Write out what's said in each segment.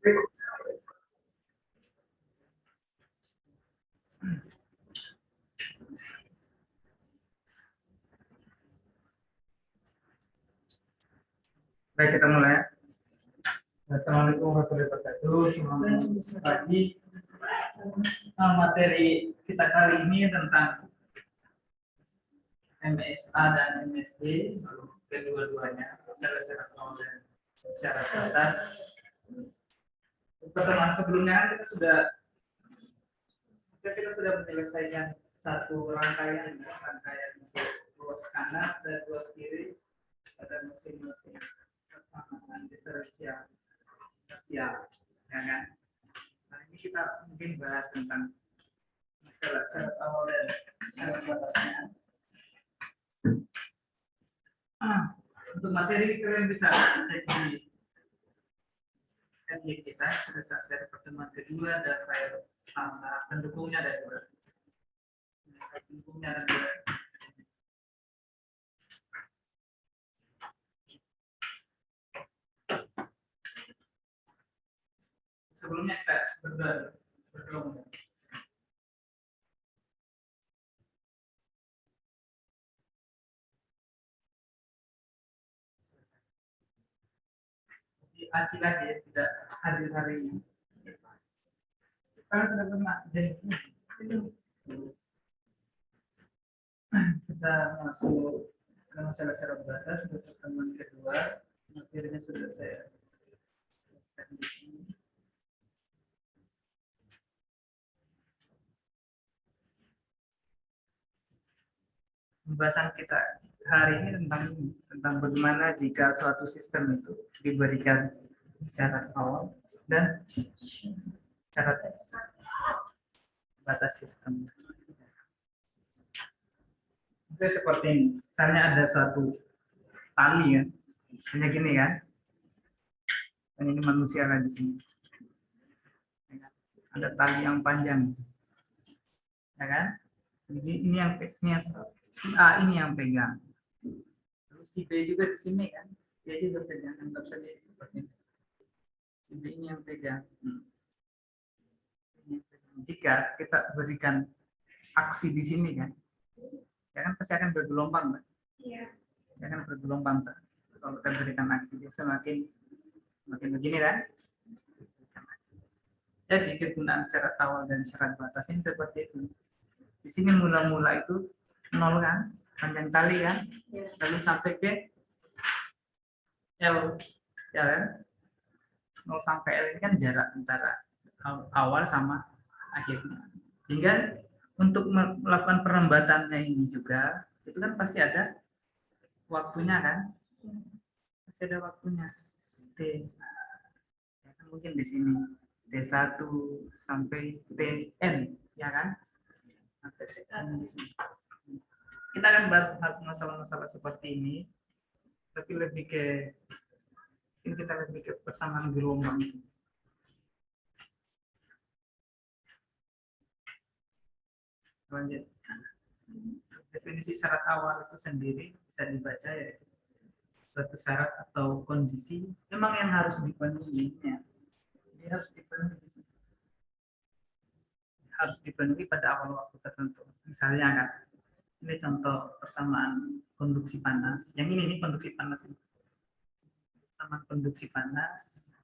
Baik, kita mulai. Assalamualaikum warahmatullahi wabarakatuh. Selamat pagi. Materi kita kali ini tentang MSA dan MSD, kedua-duanya, syarat-syarat awal dan syarat dasar. Pertemuan sebelumnya kita sudah menyelesaikan satu rangkaian untuk ruas kanan dan ruas kiri pada masing-masing persamaan diferensial ya kan? Nah, ini kita mungkin bahas tentang syarat awal dan syarat batasnya. Untuk materi kalian bisa cek di MY kita pada saat seri pertemuan kedua dan file pendukungnya ada dua. Pendukungnya ada dua. Sebelumnya kita berdua. Aci lagi ya, tidak hadir hari ini. Karena sudah pernah jadi kita masuk ke masalah syarat batas untuk pertemuan kedua. Materinya sudah saya di sini. Pembahasan kita hari ini tentang bagaimana jika suatu sistem itu diberikan syarat awal dan syarat batas sistem. Itu seperti ini. Misalnya ada suatu tali ya, hanya gini kan. Dan ini manusia lah di sini. Ada tali yang panjang, ya kan? Jadi ini yang si A ini yang pegang. Terus si B juga di sini kan, dia juga pegang. Anggap saja seperti ini. Si B ini yang pegang. Jika kita berikan aksi di sini kan, ya kan pasti akan bergelombang kan? Iya. Ya kan bergelombang kan? Kalau kita berikan aksi dia semakin begini kan? Jadi kegunaan syarat awal dan syarat batas ini seperti itu. Di sini mula-mula itu 0 kan, panjang tali kan, lalu sampai ke L, ya kan? 0 sampai L ini kan jarak antara awal sama akhirnya. Sehingga untuk melakukan perembatannya ini juga, itu kan pasti ada waktunya kan, pasti ada waktunya. T, ya kan mungkin di sini T1 sampai Tn, ya kan? Kita akan bahas masalah-masalah seperti ini, tapi lebih ke persamaan gelombang. Lanjut. Definisi syarat awal itu sendiri bisa dibaca yaitu suatu syarat atau kondisi memang yang harus dipenuhi, ya. Ini harus dipenuhi. Harus dipenuhi pada awal waktu tertentu. Misalnya kan, ini contoh persamaan konduksi panas. Yang ini konduksi panas. Persamaan konduksi panas.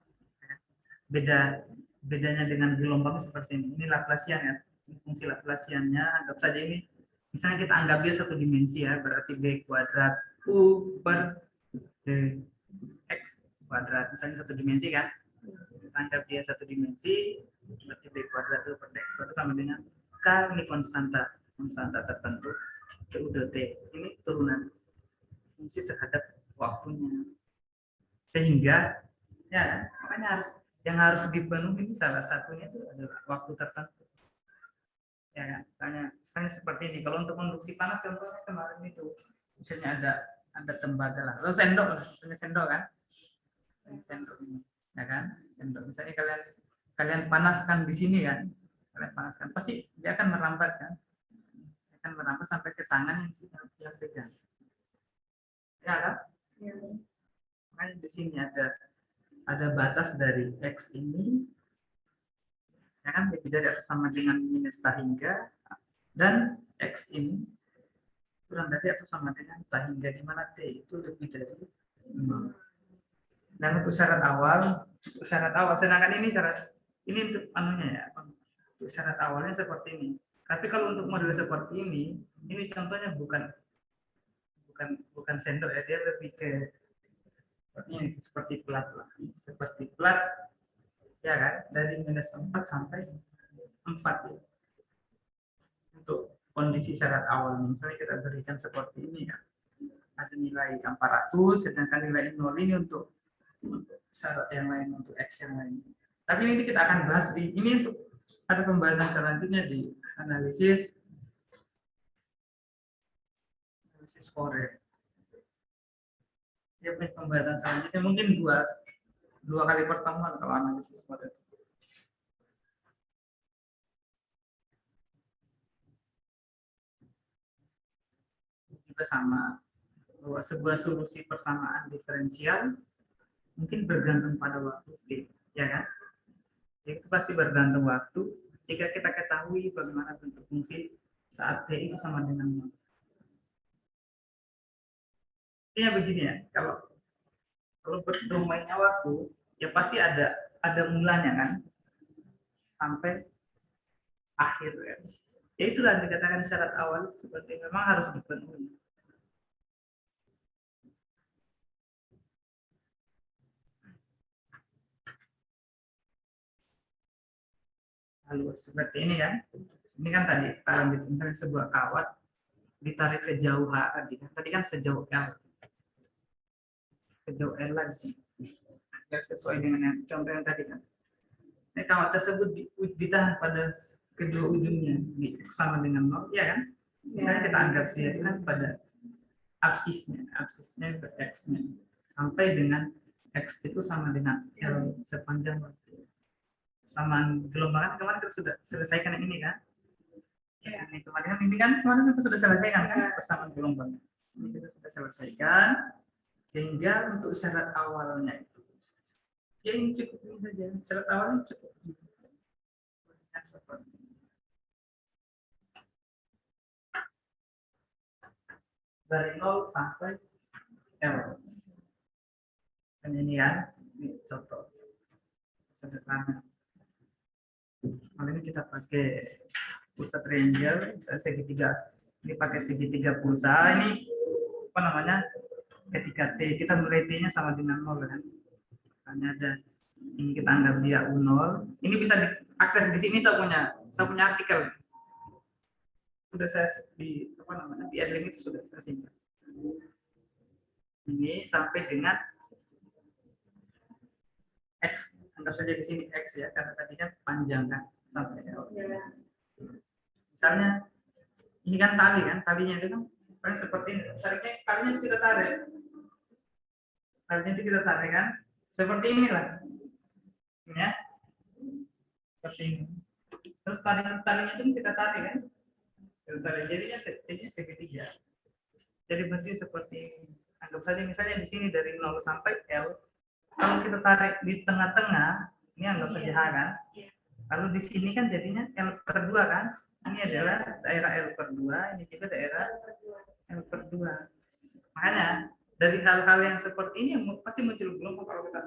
Bedanya dengan gelombang seperti ini. Ini Laplacian ya. Fungsi Laplaciannya anggap saja ini. Misalnya kita anggap dia satu dimensi ya, berarti B kuadrat U per X kuadrat. Misalnya satu dimensi kan. Kita anggap dia satu dimensi, berarti B kuadrat itu per X kuadrat sama dengan K, ini konstanta tertentu, T udah T, ini turunan fungsi terhadap waktunya. Sehingga ya makanya harus dipenuhi salah satunya itu adalah waktu tertentu. Ya, misalnya seperti ini. Kalau untuk konduksi panas contohnya kemarin itu, misalnya ada tembaga lah, atau sendok lah, misalnya sendok kan, sendok ini, ya kan, sendok. Misalnya kalian panaskan di sini kan, kalian panaskan, pasti dia akan merambat kan, akan merambat sampai ke tangan yang pegang. Ya kan? Ya. Makanya di sini ada ada batas dari X ini, ya kan, lebih dari atau sama dengan minus tahingga, dan X ini kurang dari atau sama dengan tahingga, di mana T itu lebih dari 0. Dan untuk syarat awal, sedangkan ini untuk anunya ya, untuk syarat awalnya seperti ini. Tapi kalau untuk model seperti ini contohnya bukan bukan sendok ya, dia lebih ke seperti plat lah, seperti plat ya kan, dari minus 4 sampai 4 ya. Untuk kondisi syarat awal misalnya kita berikan seperti ini ya, ada nilai 400, sedangkan nilai 0 ini untuk syarat yang lain, untuk X yang lain. Tapi ini kita akan bahas ini untuk ada pembahasan selanjutnya di analisis Fourier. Dia punya pembahasan selanjutnya mungkin dua kali pertemuan kalau analisis Fourier. Juga sama, bahwa sebuah solusi persamaan diferensial mungkin bergantung pada waktu T, ya kan? Itu pasti bergantung waktu jika kita ketahui bagaimana bentuk fungsi saat T itu sama dengan 0. Intinya begini ya, kalau berdomainnya waktu, ya pasti ada mulanya kan, sampai akhir ya. Ya itulah dikatakan syarat awal seperti memang harus dipenuhi. Lalu seperti ini kan, ini kan tadi kalau misalnya sebuah kawat ditarik sejauh H tadi kan sejauh L lah di sini. Ya, sesuai dengan yang contoh yang tadi kan. Ini kawat tersebut ditahan pada kedua ujungnya sama dengan 0, ya kan? Misalnya kita anggap saja kan pada absisnya X-nya sampai dengan X itu sama dengan L sepanjang waktu. Samaan gelombang kemarin kita sudah selesaikan ini kan? Ya, ini kemarin kita sudah selesaikan kan persamaan gelombang. Ini kita sudah selesaikan, sehingga untuk syarat awalnya itu ya ini cukup ini saja, syarat awalnya cukup seperti dari 0 sampai L. Dan ini kan, ini contoh sederhana. Kali ini kita pakai pusat triangle segitiga. Ini pakai segitiga pulsa. Ini apa namanya? Ketika T kita mulai T-nya sama dengan 0 kan. Misalnya ada ini kita anggap dia U0. Ini bisa diakses di sini saya punya artikel. Sudah saya di apa namanya? Di Edlink itu sudah saya simpan. Ini sampai dengan X, anggap saja di sini X ya, karena tadi kan panjang kan sampai L. Misalnya ini kan tali kan, talinya itu kan seperti ini. Talinya itu kita tarik. Talinya itu kita tarik kan, seperti inilah. Ya. Seperti ini. Terus talinya itu kita tarik kan. Jadinya segitiga. Jadi berarti seperti anggap saja misalnya di sini dari 0 sampai L. Kalau kita tarik di tengah-tengah, ini anggap saja H kan. Lalu di sini kan jadinya L/2 kan. Ini adalah daerah L/2, ini juga daerah L/2. Makanya dari hal-hal yang seperti ini pasti muncul gelombang kalau kita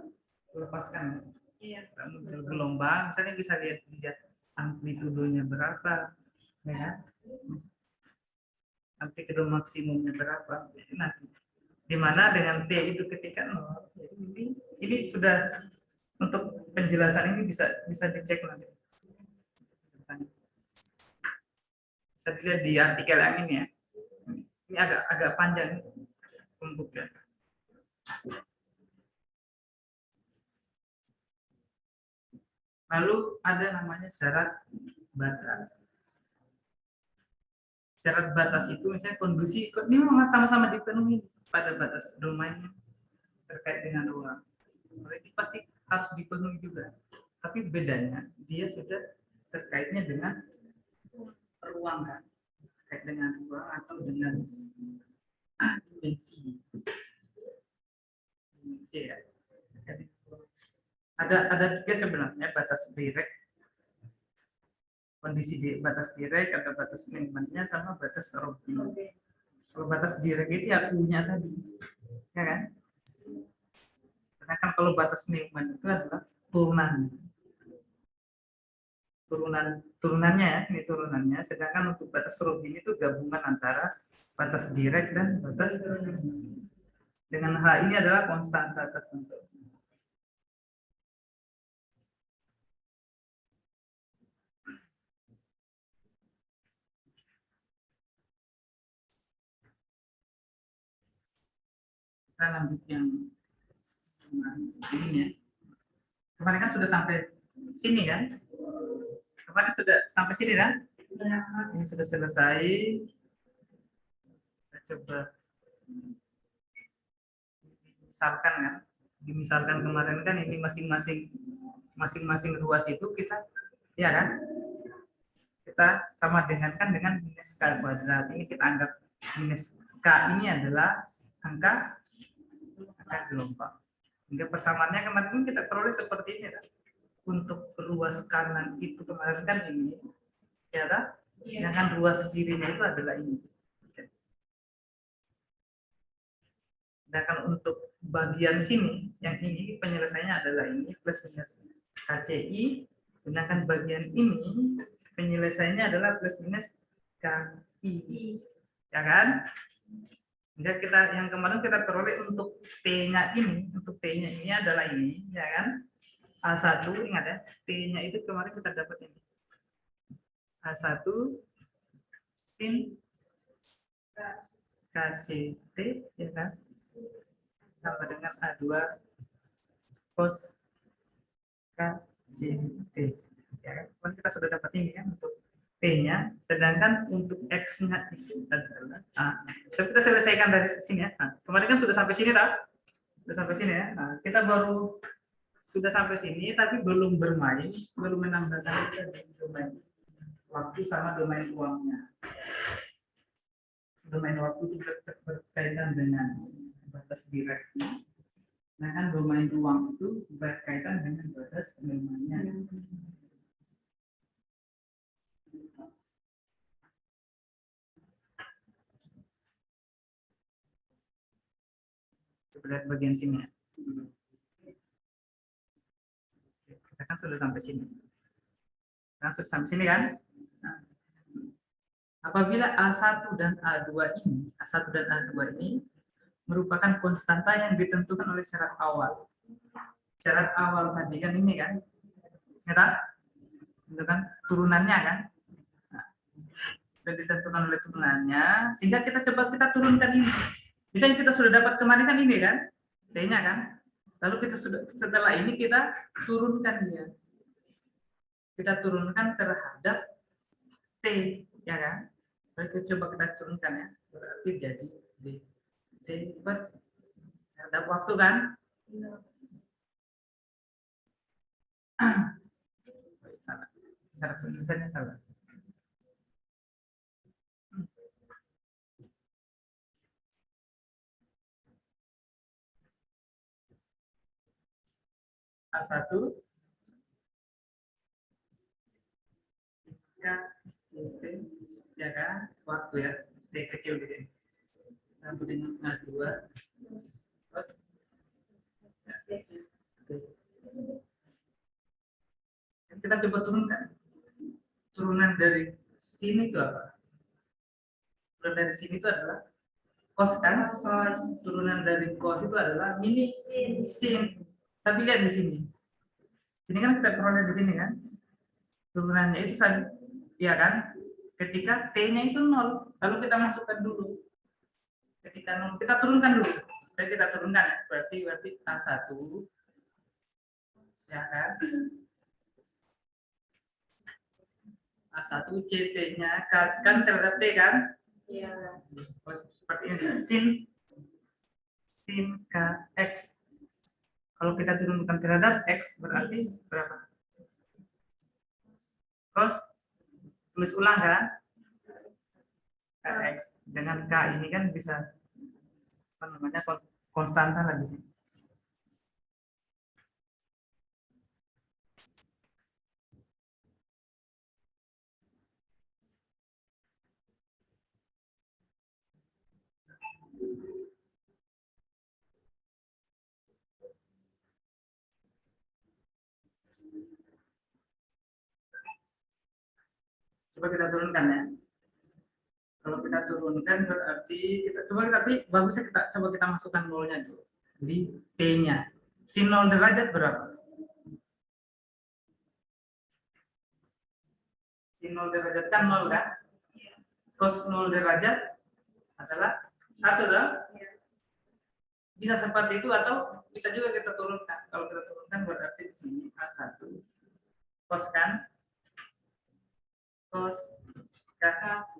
lepaskan. Iya, muncul gelombang, misalnya bisa lihat amplitudonya berapa, ya kan? Amplitudo maksimumnya berapa? Nanti dimana dengan T itu ketika 0. Ini sudah untuk penjelasan ini bisa dicek nanti. Bisa dilihat di artikel yang ini ya. Ini agak panjang pembuktian. Lalu ada namanya syarat batas. Syarat batas itu misalnya kondisi ini memang sama-sama dipenuhi pada batas domainnya terkait dengan ruang. Ini pasti harus dipenuhi juga. Tapi bedanya dia sudah terkaitnya dengan ruang kan, terkait dengan ruang atau dengan dimensi ya. Ada tiga sebenarnya batas direct, kondisi di batas direct, ada batas minimalnya sama batas Robin. Kalau batas direct itu ya U-nya tadi, ya kan? Karena kan kalau batas minimal itu adalah turunannya ya, ini turunannya. Sedangkan untuk batas Robin itu gabungan antara batas direct dan batas dengan H ini adalah konstanta tertentu. Kita lanjut yang ini ya. Kemarin kan sudah sampai sini kan? Kemarin sudah sampai sini kan? Ini sudah selesai. Kita coba misalkan kan? Dimisalkan kemarin kan ini masing-masing ruas itu kita, ya kan? Kita sama dengan minus K kuadrat. Ini kita anggap minus K ini adalah angka gelombang. Hingga persamaannya kemarin kita peroleh seperti ini kan? Untuk ruas kanan itu kemarin kan ini, ya kan? Sedangkan ruas kirinya itu adalah ini. Sedangkan untuk bagian sini, yang ini penyelesaiannya adalah ini plus minus KCI. Sedangkan bagian ini penyelesaiannya adalah plus minus KI. Ya kan? Hingga kita yang kemarin kita peroleh untuk T-nya ini, untuk T-nya ini adalah ini, ya kan? A1, ingat ya, T-nya itu kemarin kita dapat ini. A1 sin KCT, ya kan? Sama dengan A2 cos KCT. Ya kan? Kita sudah dapat ini kan untuk T-nya, sedangkan untuk X-nya itu adalah A. Tapi kita selesaikan dari sini ya. Nah, kemarin kan sudah sampai sini, tak? Sudah sampai sini ya. Nah, kita baru sudah sampai sini, tapi belum bermain, belum menambahkan domain waktu sama domain uangnya. Domain waktu itu berkaitan dengan batas direct. Nah kan domain uang itu berkaitan dengan batas minimalnya. Kita lihat bagian sini ya. Kita kan sudah sampai sini. Nah, sudah sampai sini kan? Nah, apabila A1 dan A2 ini, A1 dan A2 ini merupakan konstanta yang ditentukan oleh syarat awal. Syarat awal tadi kan ini kan, ya, itu kan turunannya kan, nah, sudah ditentukan oleh turunannya, sehingga kita turunkan ini. Misalnya kita sudah dapat kemarin kan ini kan, T-nya kan, lalu kita sudah setelah ini kita turunkan dia, kita turunkan terhadap T, ya kan? Lalu coba kita turunkan ya, berarti jadi T per terhadap waktu kan? Salah. Cara penulisannya salah. A1 ya kan? Waktu ya, T kecil gitu. Satu dengan A2. Kita coba turunkan. Turunan dari sini itu apa? Turunan dari sini itu adalah cos kan? Turunan dari cos itu adalah mini sin. Tapi lihat di sini. Ini kan kita peroleh di sini kan? Turunannya itu ya kan? Ketika T-nya itu 0, lalu kita masukkan dulu. Ketika 0, kita turunkan dulu. Jadi kita turunkan ya. Berarti A1 ya kan? A1 CT-nya kan terhadap T kan? Iya. Seperti ini. Sin KX. Kalau kita turunkan terhadap X berarti berapa? Cos tulis ulang kan? KX dengan K ini kan bisa apa namanya konstanta lagi sih. Coba kita turunkan ya. Kalau kita turunkan berarti kita coba, tapi bagusnya kita coba kita masukkan nolnya dulu. Jadi T-nya. Sin 0 derajat berapa? Sin 0 derajat kan 0 kan? Cos 0 derajat adalah 1 kan? Bisa seperti itu atau bisa juga kita turunkan. Kalau kita turunkan berarti di sini A1 cos kan? Cos kakak,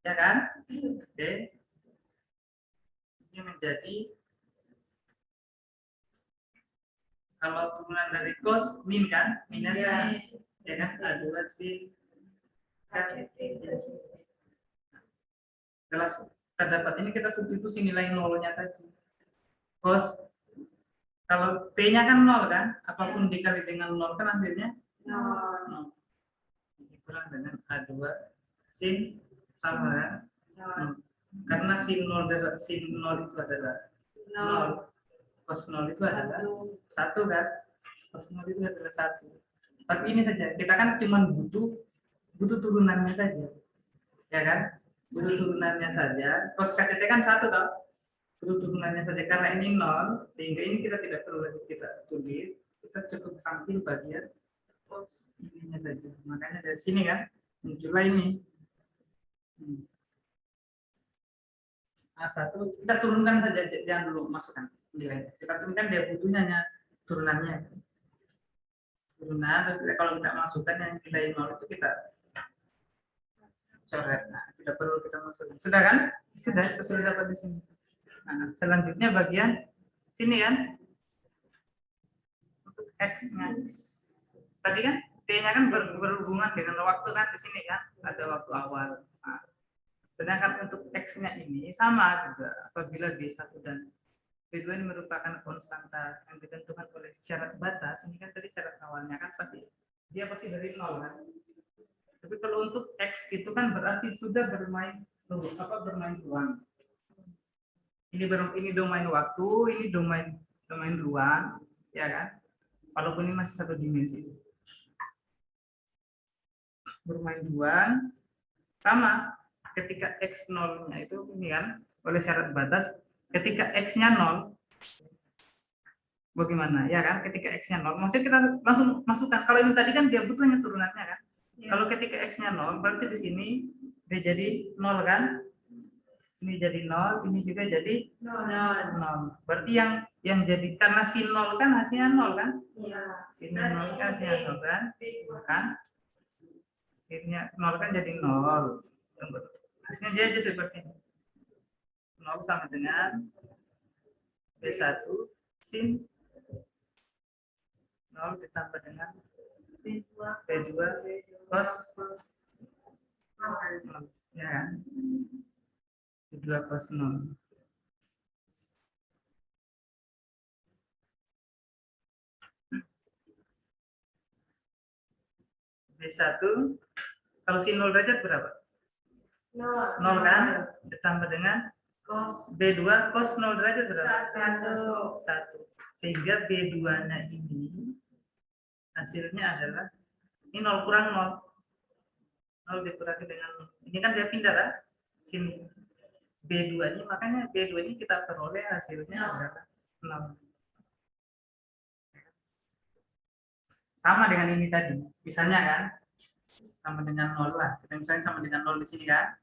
ya kan? Oke. Ini menjadi, kalau turunan dari cos min kan? Minus kan? Ya kan? A2 sin kakak. Jelas. Terdapat ini kita substitusi nilai nolnya tadi. Cos, kalau T-nya kan 0 kan? Apapun dikali dengan 0 kan hasilnya 0. Kurang dengan A2 sin sama kan? 0. Karena sin 0 itu adalah 0. Cos 0 itu adalah 1 kan? Cos 0 itu adalah 1. Tapi ini saja, kita kan cuma butuh turunannya saja. Ya kan? Butuh turunannya saja. Cos KCT kan 1 toh? Butuh turunannya saja, karena ini 0, sehingga ini kita tidak perlu lagi kita tulis. Kita cukup ambil bagian cos ininya saja. Makanya dari sini kan muncullah ini. A1 kita turunkan saja, jangan dulu masukkan nilai. Kita turunkan, dia butuhnya hanya turunannya. Turunan, kalau kita masukkan yang nilai 0 itu kita coret. Nah, tidak perlu kita masukkan. Sudah kan? Sudah, itu sudah dapat di sini. Nah, selanjutnya bagian sini kan. Untuk X-nya. Tadi kan T-nya kan berhubungan dengan waktu kan, di sini kan ada waktu awal. Nah, sedangkan untuk X-nya ini sama juga, apabila B1 dan B2 ini merupakan konstanta yang ditentukan oleh syarat batas. Ini kan tadi syarat awalnya kan pasti dia pasti dari 0 kan. Tapi kalau untuk X itu kan berarti sudah bermain ruang. Ini domain waktu, ini domain ruang, ya kan? Walaupun ini masih satu dimensi. Bermain ruang sama ketika X0-nya itu ini kan oleh syarat batas, ketika X-nya 0 bagaimana? Ya kan? Ketika X-nya 0, maksudnya kita langsung masukkan. Kalau ini tadi kan dia butuhnya turunannya kan? Ya. Kalau ketika X-nya 0, berarti di sini dia jadi 0 kan? Ini jadi 0, ini juga jadi 0. Berarti yang jadi, karena sin 0 kan hasilnya 0 kan? Iya. Sin 0 kan hasilnya 0 kan? Kan? Sinnya 0 kan jadi 0. Hasilnya dia aja seperti ini. 0 sama dengan B1 sin 0 ditambah dengan B2 cos 0. Ya kan? B2 cos 0. B1 kalau sin 0 derajat berapa? 0 kan? Ditambah dengan cos B2 cos 0 derajat berapa? 1. Sehingga B2-nya ini hasilnya adalah ini 0 kurang 0. 0 dikurangi dengan 0. Ini kan dia pindah kan? Sini. B2 ini, makanya B2 ini kita peroleh hasilnya adalah 0. Sama dengan ini tadi. Misalnya kan? Sama dengan 0 lah. Kita misalnya sama dengan 0 di sini kan?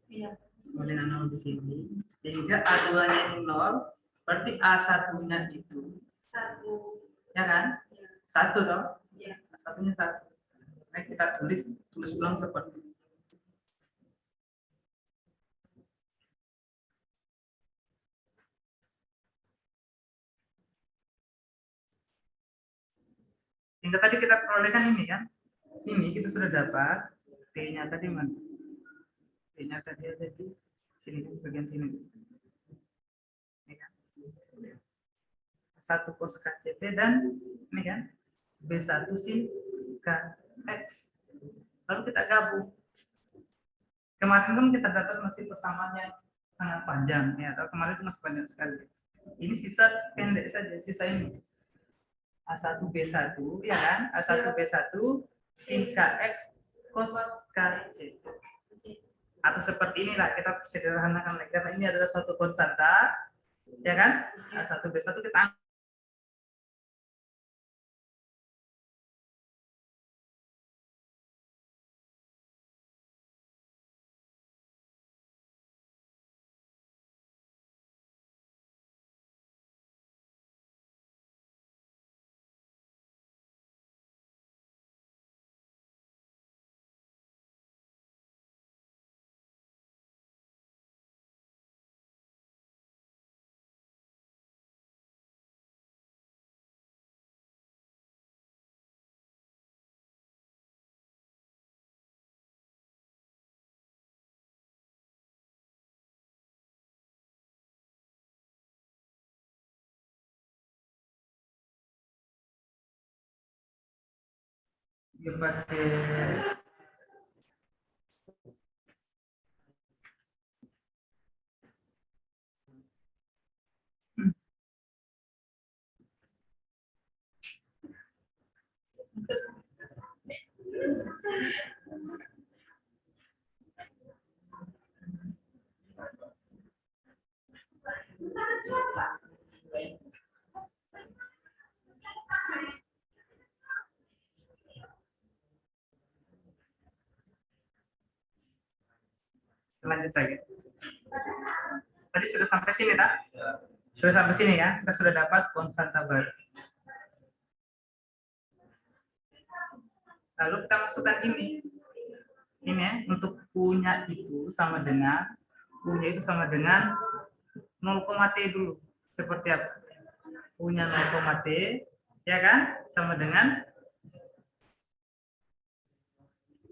Iya. Sama dengan 0 di sini. Sehingga A2-nya ini 0, berarti A1-nya itu 1. Ya kan? 1 toh? Iya. A1-nya 1. Nah, kita tulis ulang seperti ini. Hingga tadi kita perolehkan ini kan? Ini kita sudah dapat T-nya tadi mana? T-nya tadi ada di sini, bagian sini. Ini kan? 1 cos KCT dan ini kan? B1 sin KX. Lalu kita gabung. Kemarin pun kita dapat masih persamaan yang sangat panjang ya. Atau kemarin itu masih panjang sekali. Ini sisa pendek saja, sisa ini. A1B1 ya kan, A1B1 sin KX cos KC. Atau seperti inilah, kita sederhanakan lagi karena ini adalah suatu konstanta ya kan. A1B1 kita pakai lanjut lagi. Tadi sudah sampai sini tak? Sudah sampai sini ya, kita sudah dapat konstanta baru. Lalu kita masukkan ini ya, untuk U-nya itu sama dengan 0,T dulu. Seperti apa? U-nya 0,T ya kan, sama dengan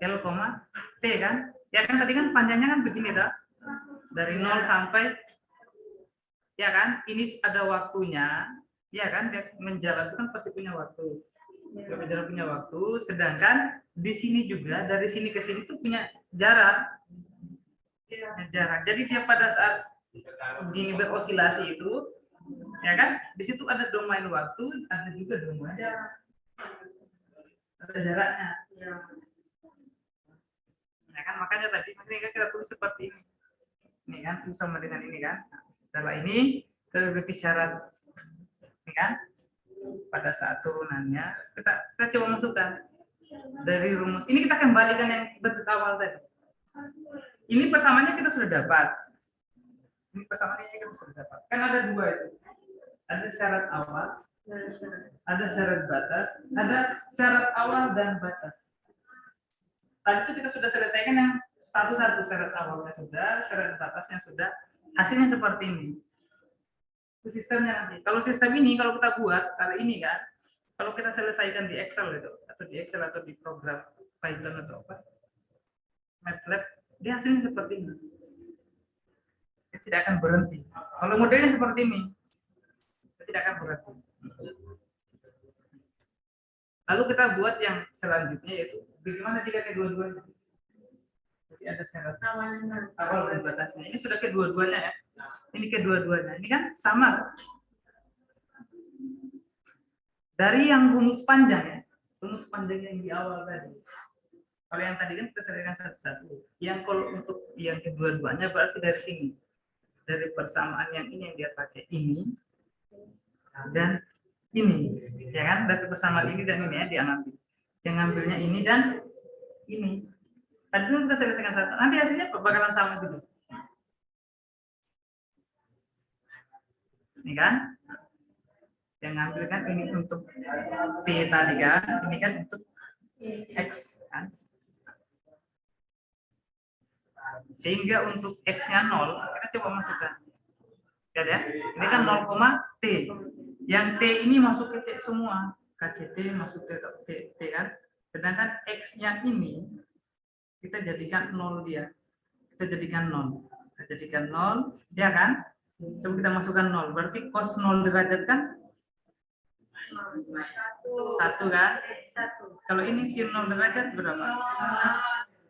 L,T kan? Ya kan, tadi kan panjangnya kan begini dah. Dari 0 sampai ya kan, ini ada waktunya, ya kan, dia menjalan itu kan pasti punya waktu. Dia berjalan punya waktu, sedangkan di sini juga dari sini ke sini itu punya jarak. Jarak. Jadi dia pada saat begini berosilasi itu, ya kan, di situ ada domain waktu, ada juga domain ada jaraknya. Ya kan, makanya tadi kita tulis seperti ini. Ini kan, itu sama dengan ini kan. Setelah ini kita beri syarat, ini kan, pada saat turunannya kita coba masukkan dari rumus ini, kita kembalikan yang bentuk awal tadi. Ini persamaannya kita sudah dapat. Ini persamaannya kita sudah dapat. Kan ada dua itu. Ada syarat awal, ada syarat batas, ada syarat awal dan batas. Tadi itu kita sudah selesaikan yang satu-satu, syarat awalnya sudah, syarat batasnya sudah. Hasilnya seperti ini. Itu sistemnya nanti. Kalau sistem ini kalau kita buat kali ini kan, kalau kita selesaikan di Excel itu, atau di Excel atau di program Python atau apa, MATLAB, dia hasilnya seperti ini. Dia tidak akan berhenti. Kalau modelnya seperti ini, dia tidak akan berhenti. Lalu kita buat yang selanjutnya, yaitu bagaimana jika kedua-duanya. Jadi ada syarat awal dan batasnya. Ini sudah kedua-duanya ya. Ini kedua-duanya. Ini kan sama. Dari yang rumus panjang ya, rumus panjang yang di awal tadi. Kalau yang tadi kan kita selesaikan satu-satu. Yang kalau untuk yang kedua-duanya berarti dari sini. Dari persamaan yang ini yang dia pakai ini dan ini, ya kan? Dari persamaan ini dan ini ya dia ambil. Yang ngambilnya ini dan ini. Tadi itu kita selesaikan satu. Nanti hasilnya bakalan sama juga. Ini kan? Yang ngambil kan ini untuk T tadi kan? Ini kan untuk X kan? Sehingga untuk X-nya 0, kita coba masukkan. Ya, ini kan 0,T. Yang T ini masuk ke T semua. KCT masuk ke T kan? Sedangkan X-nya ini kita jadikan 0 dia. Kita jadikan 0. Kita jadikan 0, ya kan? Coba kita masukkan 0. Berarti cos 0 derajat kan? 1 kan? Kalau ini sin 0 derajat berapa?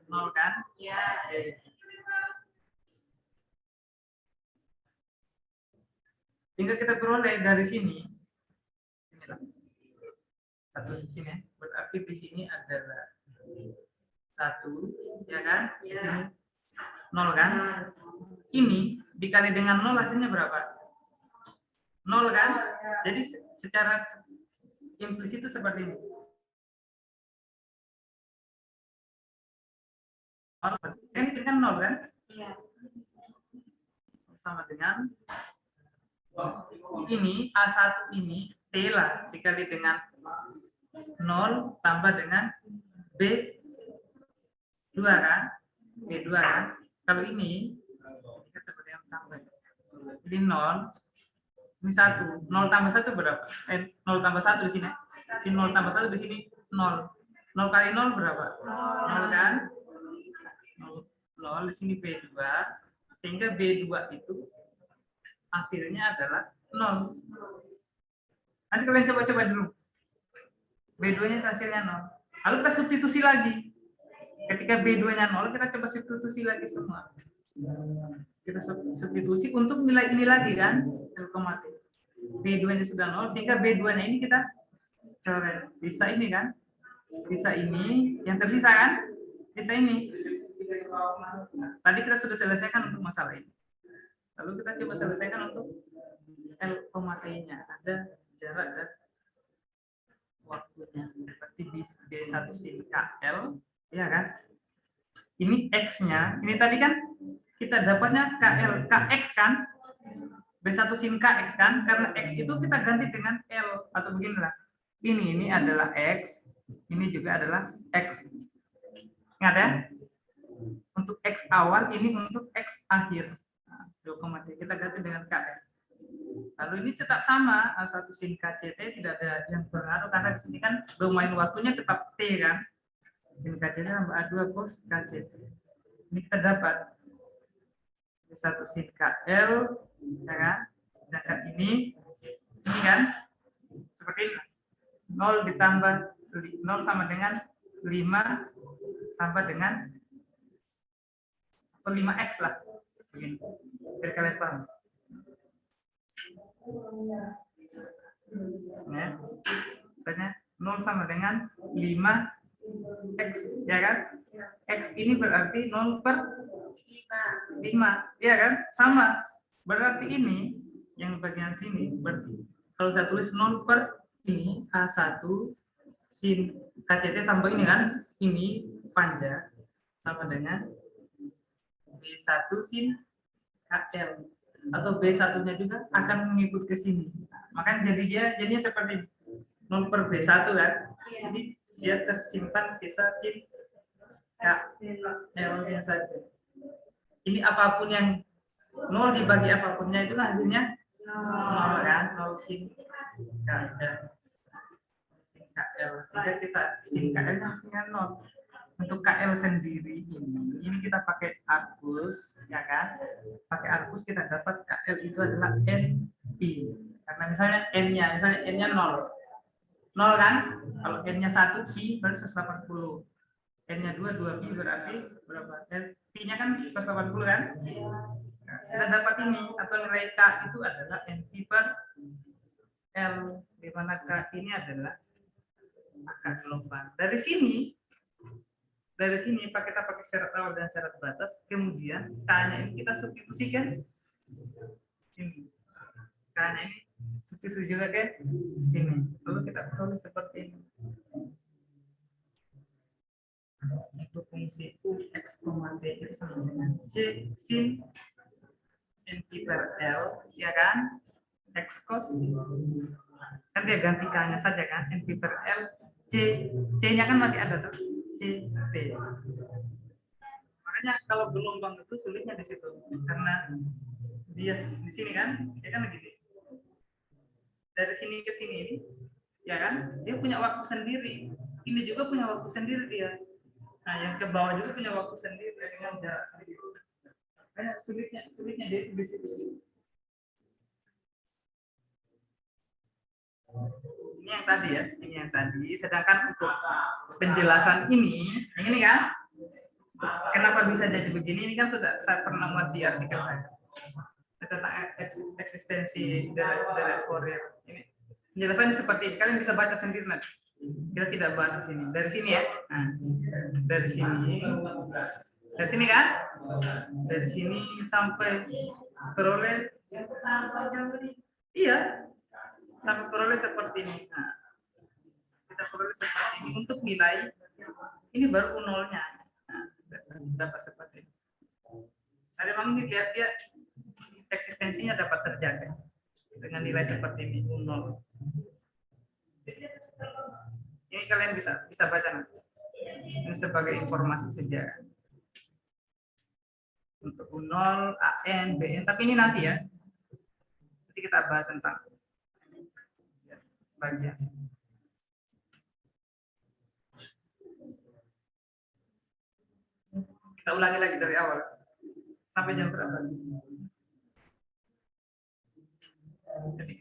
0 kan? Ya. Hingga kita peroleh dari sini. Inilah. Satu di sini, berarti di sini adalah 1, ya kan? Di sini 0 kan? Ini dikali dengan 0 hasilnya berapa? 0 kan? Jadi secara implisit itu seperti ini. Ini kan 0 kan? Iya. Sama dengan ini A1 ini T lah dikali dengan 0 tambah dengan B2 kan? B2 kan? Kalau ini kita seperti yang tambah. Jadi 0 ini 1. 0 tambah 1 berapa? 0 tambah 1 di sini. Sini 0 tambah 1 di sini 0. 0 kali 0 berapa? 0 kan? 0 di sini B2 sehingga B2 itu hasilnya adalah 0. Nanti kalian coba-coba dulu. B2-nya itu hasilnya 0. Lalu kita substitusi lagi. Ketika B2-nya 0, kita coba substitusi lagi semua. Kita substitusi untuk nilai ini lagi kan? Otomatis. B2-nya sudah 0, sehingga B2-nya ini kita coret. Sisa ini kan? Sisa ini, yang tersisa kan? Sisa ini. Nah, tadi kita sudah selesaikan untuk masalah ini. Lalu kita coba selesaikan untuk L, T-nya. Ada jarak dan waktunya. Seperti B1 sin KL, ya kan? Ini X-nya. Ini tadi kan kita dapatnya KL, KX kan? B1 sin KX kan? Karena X itu kita ganti dengan L. Atau beginilah. Ini adalah X. Ini juga adalah X. Ingat ya? Untuk X awal, ini untuk X akhir. Nah, kita ganti dengan KL. Lalu ini tetap sama, A1 sin KCT tidak ada yang berpengaruh karena di sini kan domain waktunya tetap T kan. Sin KCT tambah A2 cos KCT. Ini kita dapat B1 sin KL, ya kan? Sedangkan ini kan seperti ini. 0 ditambah 0 sama dengan 5 tambah dengan atau 5x lah. Begini. Biar kalian paham. Ya. Misalnya 0 sama dengan 5x, ya kan? X ini berarti 0 per 5, ya kan? Sama. Berarti ini yang bagian sini berarti kalau saya tulis 0 per ini A1 sin KCT tambah ini kan? Ini panjang sama dengan B1 sin KL. Atau B1-nya juga akan mengikut ke sini. Makanya jadinya seperti 0 per B1 kan. Jadi dia tersimpan sisa sin KL-nya saja. Ini apapun yang 0 dibagi apapunnya itu hasilnya 0 kan. 0 sin KL. Sin KL. Sehingga kita sin KL-nya hasilnya 0. Untuk KL sendiri ini kita pakai argus, ya kan? Pakai argus kita dapat KL itu adalah NP. Karena misalnya N-nya 0. 0 kan? Kalau N-nya 1 pi berarti 180. N-nya 2 pi berarti berapa? Pi-nya kan 180 kan? Nah, kita dapat ini atau nilai K itu adalah NP per L, di mana K ini adalah akar gelombang. Dari sini kita pakai syarat awal dan syarat batas, kemudian K-nya ini kita substitusikan ini. K-nya ini substitusi juga ke sini. Lalu kita tulis seperti ini. Itu fungsi U X, T itu sama dengan C sin NP per L, ya kan? X cos. Kan dia ganti K-nya saja kan? NP per L, C-nya kan masih ada tuh. CT. Makanya kalau gelombang itu sulitnya di situ karena dia di sini kan, dia kan begini. Dari sini ke sini ini, ya kan? Dia punya waktu sendiri. Ini juga punya waktu sendiri dia. Nah, yang ke bawah juga punya waktu sendiri dengan jarak sendiri. Makanya sulitnya dia itu di situ. Ini yang tadi ya, ini yang tadi. Sedangkan untuk penjelasan ini, yang ini kan, kenapa bisa jadi begini? Ini kan sudah saya pernah muat di artikel saya tentang eksistensi dari Fourier. Ini penjelasannya seperti ini. Kalian bisa baca sendiri nanti. Kita tidak bahas di sini. Dari sini ya. Nah, dari sini. Dari sini kan? Dari sini sampai peroleh. Iya. Sampai peroleh seperti ini. Nah, kita peroleh seperti ini untuk nilai. Ini baru nolnya. Nah, dapat seperti ini. Ada memang dia eksistensinya dapat terjaga dengan nilai seperti ini U0. Ini kalian bisa baca nanti. Ini sebagai informasi saja. Untuk U0, AN, BN, tapi ini nanti ya. Nanti kita bahas tentang bagian. Kita ulangi lagi dari awal. Sampai jam berapa? Jadi,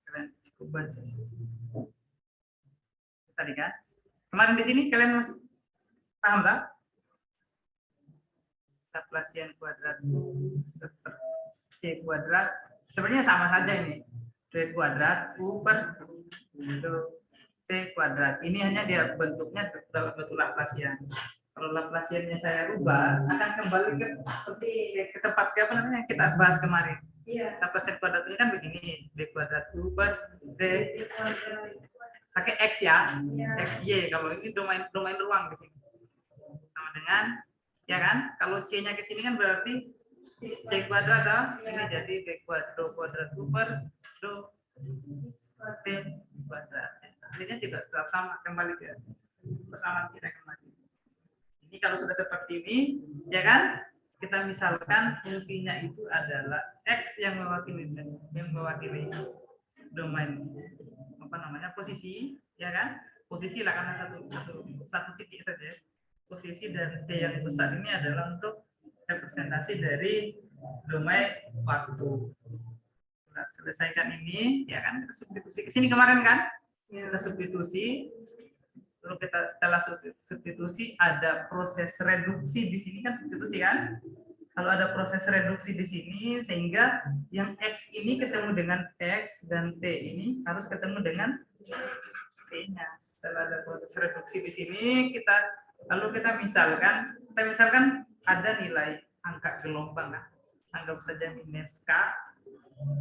kalian cukup baca tadi kan? Kemarin di sini kalian masih paham tak? Laplacian kuadrat C kuadrat sebenarnya sama saja ini. D kuadrat U per T kuadrat. Ini hanya dia bentuknya dalam bentuk Laplacian. Kalau Laplaciannya saya rubah, akan kembali ke tempat apa namanya kita bahas kemarin. Iya. Laplacian kuadrat ini kan begini, D kuadrat U per D pakai X ya, XY. Kalau ini domain ruang di sini. Sama dengan, ya kan? Kalau C-nya ke sini kan berarti C kuadrat, ini jadi D kuadrat U per T kuadrat. Artinya tidak tetap sama, kembali ke persamaan kita kembali. Ini kalau sudah seperti ini, ya kan? Kita misalkan fungsinya itu adalah X yang mewakili domain apa namanya posisi, ya kan? Posisi lah karena satu titik saja. Posisi dan T yang besar ini adalah untuk representasi dari domain waktu. Nah, selesaikan ini, ya kan? Kita substitusi ke sini kemarin kan? Kita substitusi. Lalu setelah substitusi ada proses reduksi di sini kan substitusi kan? Kalau ada proses reduksi di sini sehingga yang X ini ketemu dengan X dan T ini harus ketemu dengan T-nya. Setelah ada proses reduksi di sini lalu kita misalkan ada nilai angka gelombang kan. Anggap saja minus K.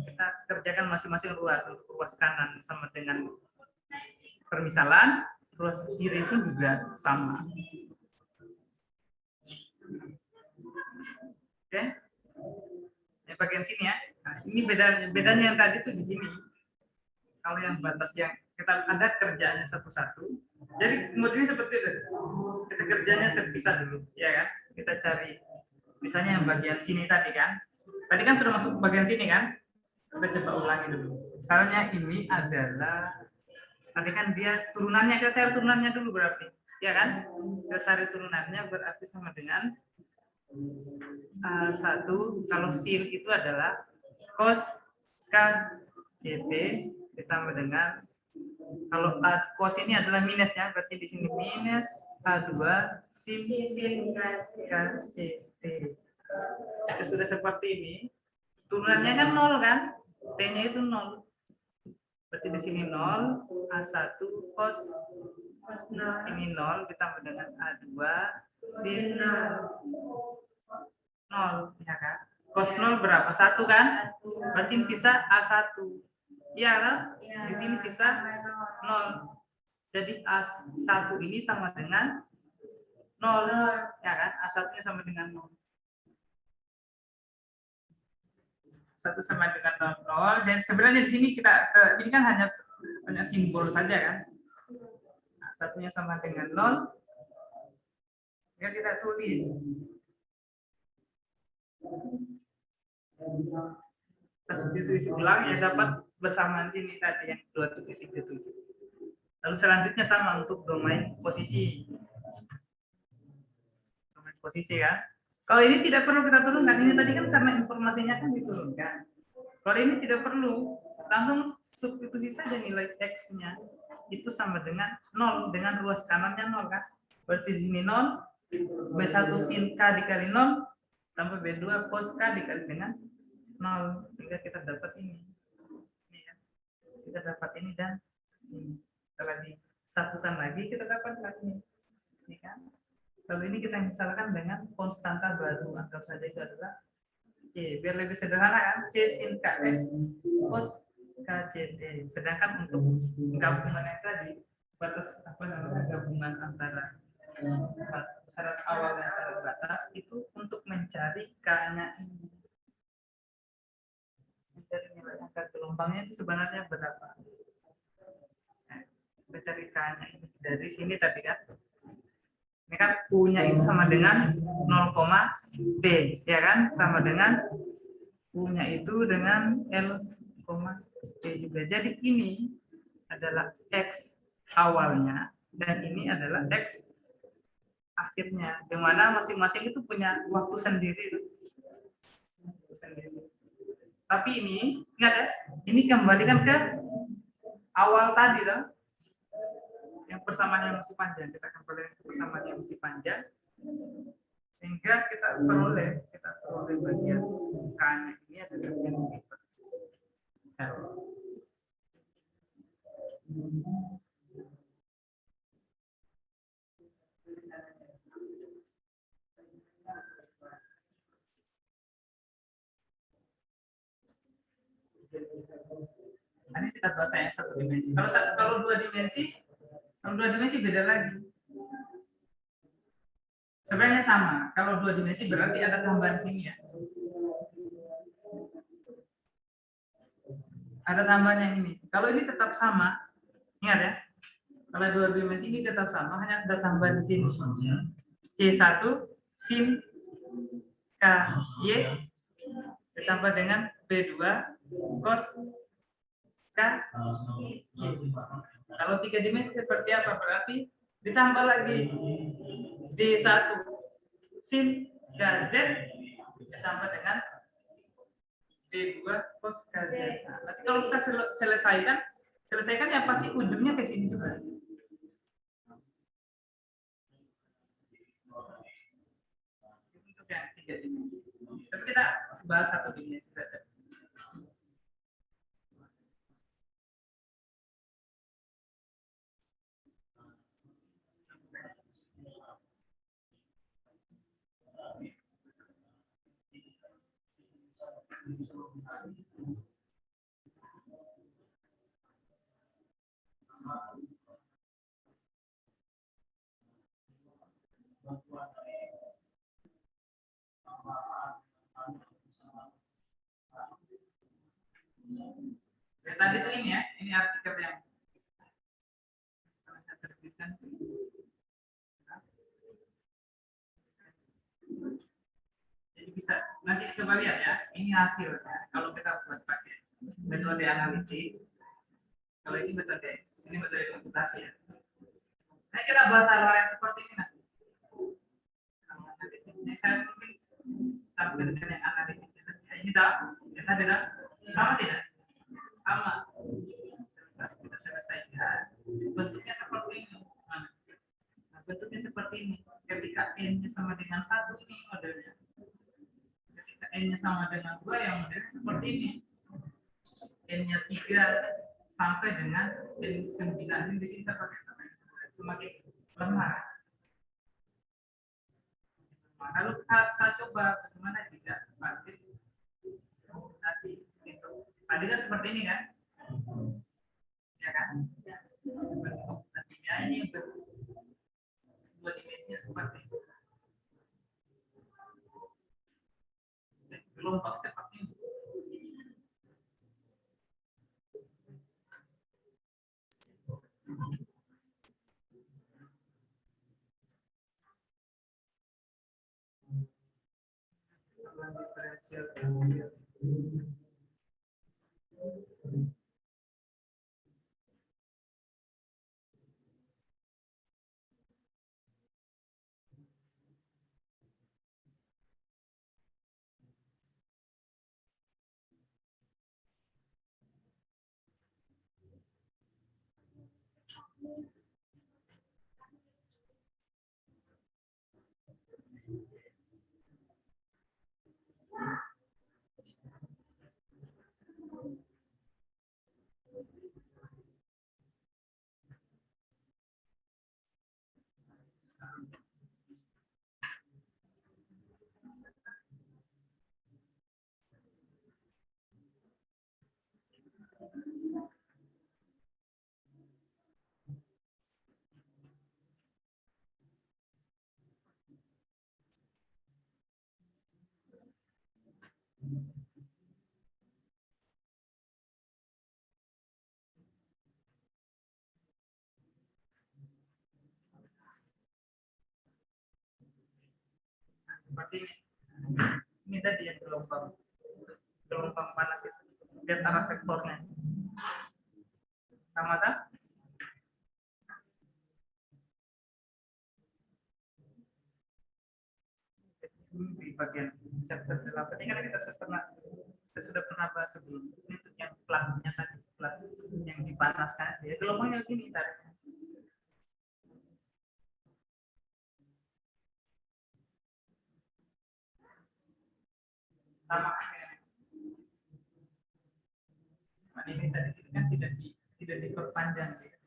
Kita kerjakan masing-masing ruas. Untuk ruas kanan sama dengan permisalan, ruas kiri itu juga sama. Oke, ini bagian sini ya. Nah, ini bedanya yang tadi tuh di sini. Kalau yang batas yang kita ada kerjanya satu-satu. Jadi kemudian seperti itu. Kita kerjanya terpisah dulu, ya kan? Kita cari misalnya yang bagian sini tadi kan. Tadi kan sudah masuk bagian sini kan? Kita coba ulangi dulu. Misalnya ini adalah tadi kan dia turunannya, kita cari turunannya dulu berarti, ya kan? Kita cari turunannya berarti sama dengan satu. Kalau sin itu adalah cos K CT ditambah dengan kalau cos ini adalah minusnya, berarti di sini minus A2 sin K CT. Itu sudah seperti ini. Turunannya kan 0 kan? T-nya itu 0. Berarti di sini 0, A1 cos 0 ini 0 ditambah dengan A2 sin 0, ya kan? Cos 0 berapa? 1 kan? Berarti ini sisa A1. Iya kan? Di sini sisa 0. Jadi A1 ini sama dengan 0, ya kan? A1-nya sama dengan 0. 1 sama dengan 0. Dan sebenarnya di sini ini kan hanya simbol saja kan. Nah, satunya sama dengan 0. Ya kita tulis. Kita substitusi ulang ya dapat bersamaan sini tadi yang 2.37. Lalu selanjutnya sama untuk domain posisi. Domain posisi ya. Kalau ini tidak perlu kita turunkan, ini tadi kan karena informasinya kan diturunkan. Kalau ini tidak perlu, langsung substitusi saja nilai X-nya. Itu sama dengan 0, dengan ruas kanannya 0 kan. berarti di sini 0, B1 sin K dikali 0, tambah B2 cos K dikali dengan 0, sehingga kita dapat ini. Ini ya. Kita dapat ini dan ini. Setelah disatukan lagi, kita dapat lagi ini kan. Kalau ini kita misalkan dengan konstanta baru, anggap saja itu adalah C. Biar lebih sederhana kan, C sin KS cos KCT. Sedangkan untuk gabungan yang tadi, batas apa namanya gabungan antara syarat awal dan syarat batas itu untuk mencari K-nya ini. Mencari nilai angka gelombangnya itu sebenarnya berapa? Nah, mencari K-nya ini dari sini tadi kan. Ini kan U-nya itu sama dengan 0, T, ya kan? Sama dengan U-nya itu dengan L, T juga. Jadi ini adalah X awalnya dan ini adalah X akhirnya, di mana masing-masing itu punya waktu sendiri. Tapi ini, ingat ya, ini kembalikan ke awal tadi loh. Yang persamaannya masih panjang, kita kembali ke persamaan yang masih panjang, sehingga kita peroleh bagian K-nya ini adalah yang L. Ini kita bahas yang satu dimensi. Kalau dua dimensi beda lagi. Sebenarnya sama. Kalau dua dimensi berarti ada tambahan sini ya. Ada tambahan yang ini. Kalau ini tetap sama, ingat ya. Kalau dua dimensi ini tetap sama, hanya ada tambahan di sini. C1 sin KY ditambah dengan B2 cos K. Kalau tiga dimensi seperti apa? Berarti ditambah lagi D1 sin KZ ditambah dengan D2 cos KZ. Nah, nanti kalau kita selesaikan ya pasti ujungnya ke sini juga. Untuk yang tiga dimensi. Tapi kita bahas satu dimensi saja. Ya, tadi itu ini ya, ini artikel yang saya terbitkan. Jadi bisa nanti coba lihat ya, ini hasilnya. Kalau kita buat pakai metode analitik, kalau ini metode komputasi ya. Nah, kita bahas hal-hal yang seperti ini nanti. Ini saya mungkin tampilkan yang analitik. Ini tahu? Ya tadi tahu? Sama tidak? Sama. Kita selesaikan. Bentuknya seperti ini. Nah, bentuknya seperti ini. Ketika n-nya sama dengan 1 ini modelnya. Ketika n-nya sama dengan 2 yang modelnya seperti ini. N-nya 3 sampai dengan N9. Ini di sini saya pakai semakin lemah. Lalu saya coba bagaimana jika pakai komputasi itu. Tadi kan seperti ini kan? Ya kan? Seperti komputasinya ini dua dimensinya seperti itu. Gelombang seperti ini. Diferensial. Nah, seperti ini. Ini tadi yang gelombang panas itu. Lihat arah vektornya. Sama tak? Di bagian chapter 8 ini kan kita sudah pernah bahas sebelum ini untuk yang platnya tadi, plat yang dipanaskan ya gelombangnya gini tariknya. Sama ya. Nah, ini tadi kan tidak diperpanjang ya.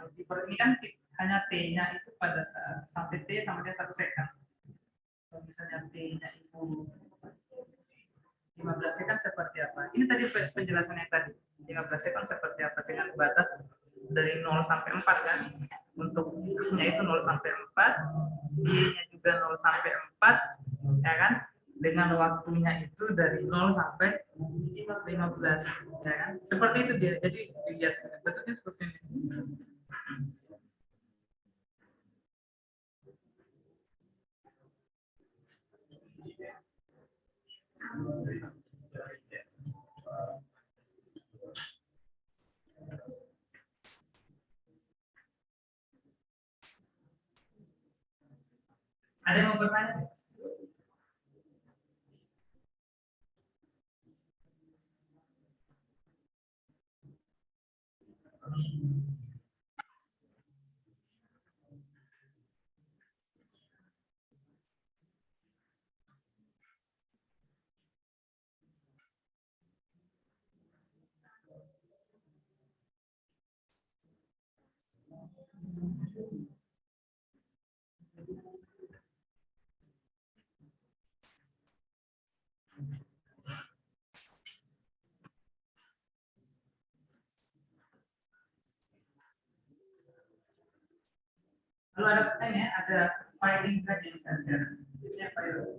Ini kan hanya T-nya itu pada saat sampai T sama dia 1 second. Kalau misalnya T-nya itu 15 second seperti apa? Ini tadi penjelasannya tadi. 15 second seperti apa dengan batas dari 0 sampai 4 kan? Untuk X-nya itu 0 sampai 4, Y-nya juga 0 sampai 4, ya kan? Dengan waktunya itu dari 0 sampai 15, ya kan? Seperti itu dia. Jadi dilihat bentuknya seperti ini. Ada yang mau bertanya? Lalu ada pertanyaan, ada filing tadi yang saya share. Ini apa itu?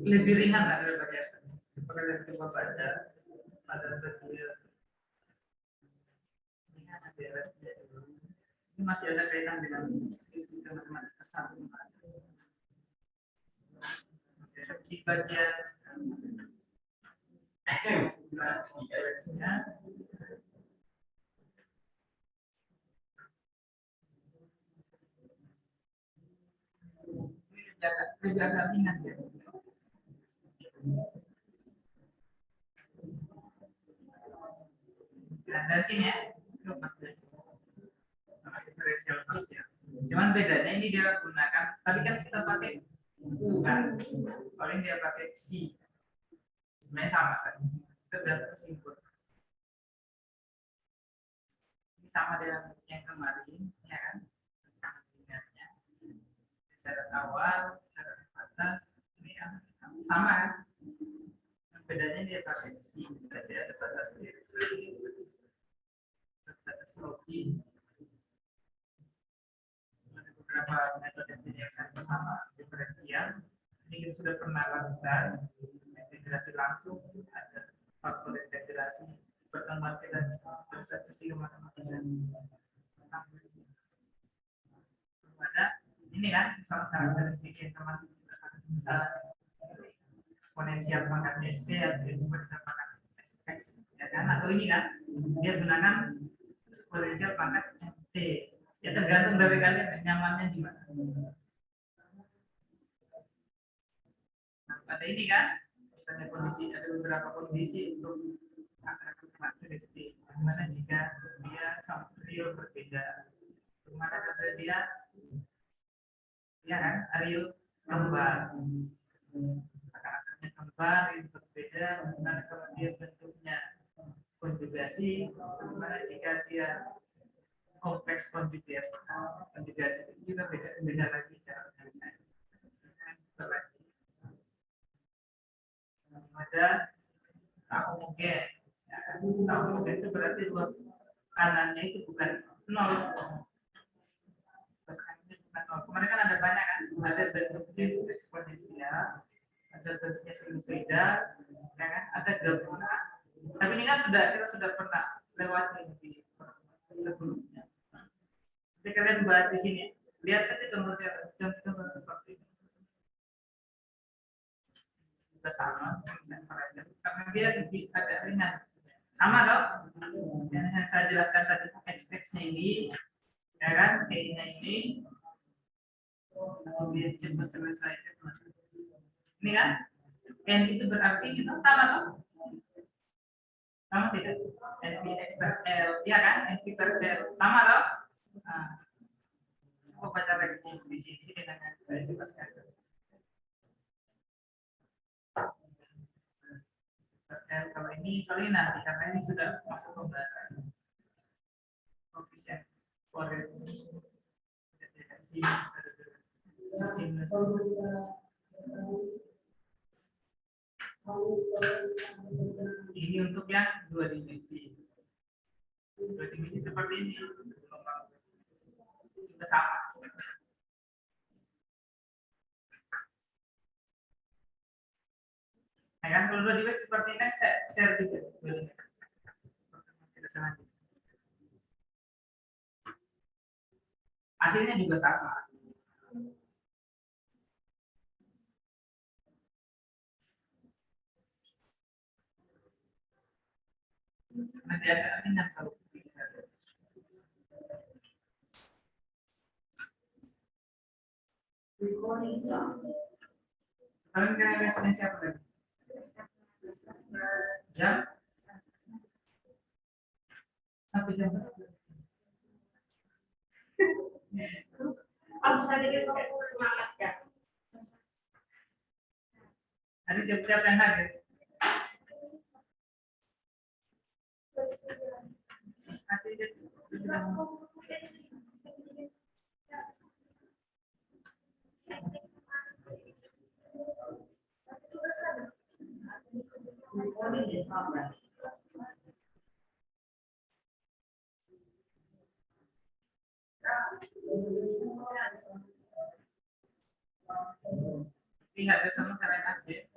Lebih ringan lah daripada biasa. Seperti yang coba baca pada video. Ini masih ada kaitan dengan fisika matematika 1. Di bagian lebih agak ringan ya. Nah, dari sini ya, lepas dari sini sama diferensial parsial. Cuman bedanya ini dia gunakan, tadi kan kita pakai U kan, paling dia pakai C. Sebenarnya sama saja, tergantung simbol. Ini sama dengan yang kemarin, ya kan? Ingatnya syarat awal, syarat atas, ini yang sama kan? Bedanya dia pakai C, tadi ada batas logik. Ada beberapa metode yang sama diferensial. Ini kita sudah pernah lakukan integrasi langsung, ada faktor integrasi pertemuan kita persepsi matematika. Ada ini kan misalnya karakteristik yang teman misalnya eksponensial pangkat ST atau eksponensial pangkat SX, ya kan? Atau ini kan dia gunakan eksponensial pangkat T. Ya tergantung dari kalian nyamannya di mana. Nah, pada ini kan misalnya kondisi, ada beberapa kondisi untuk karakteristik. Bagaimana jika dia sama real berbeda? Bagaimana kalau dia ya kan real kembar? Akarnya kembar itu berbeda. Bagaimana kalau dia bentuknya konjugasi? Bagaimana jika dia kompleks konjugasi itu juga beda lagi cara penyelesaian. Ada homogen. Homogen itu berarti luas kanannya itu bukan 0. Luas kanannya bukan 0. Kemarin kan ada ada bentuknya itu eksponensial, ada bentuknya sinusoida, ya kan? Ada gabungan. Tapi ini kan kita sudah pernah lewati di sebelumnya. Jadi kalian bahas di sini, lihat saja contohnya, contoh seperti ini. Sudah sama, karena dia lebih agak ringan. Sama dong? Yang saya jelaskan tadi, x-nya ini, ya kan? T-nya ini, kemudian coba selesai. Ini kan? N itu berarti itu sama dong? Sama tidak? NP per L, ya kan? NP per L, sama dong? Nah, aku baca lagi di sini dengan yang saya jelaskan. Kalau ini nanti karena ini sudah masuk pembahasan koefisien ini untuk yang dua dimensi seperti ini sudah sama. Nah, kan kalau dua dimensi seperti ini share juga tidak sama. Hasilnya juga sama. Nanti ada ringan kalau kalian kira-kira siapa lagi? Jam? Sampai jam berapa? Kalau bisa dikit semangat ya. Ada siapa yang hadir? Lihat ya sama kalian aja.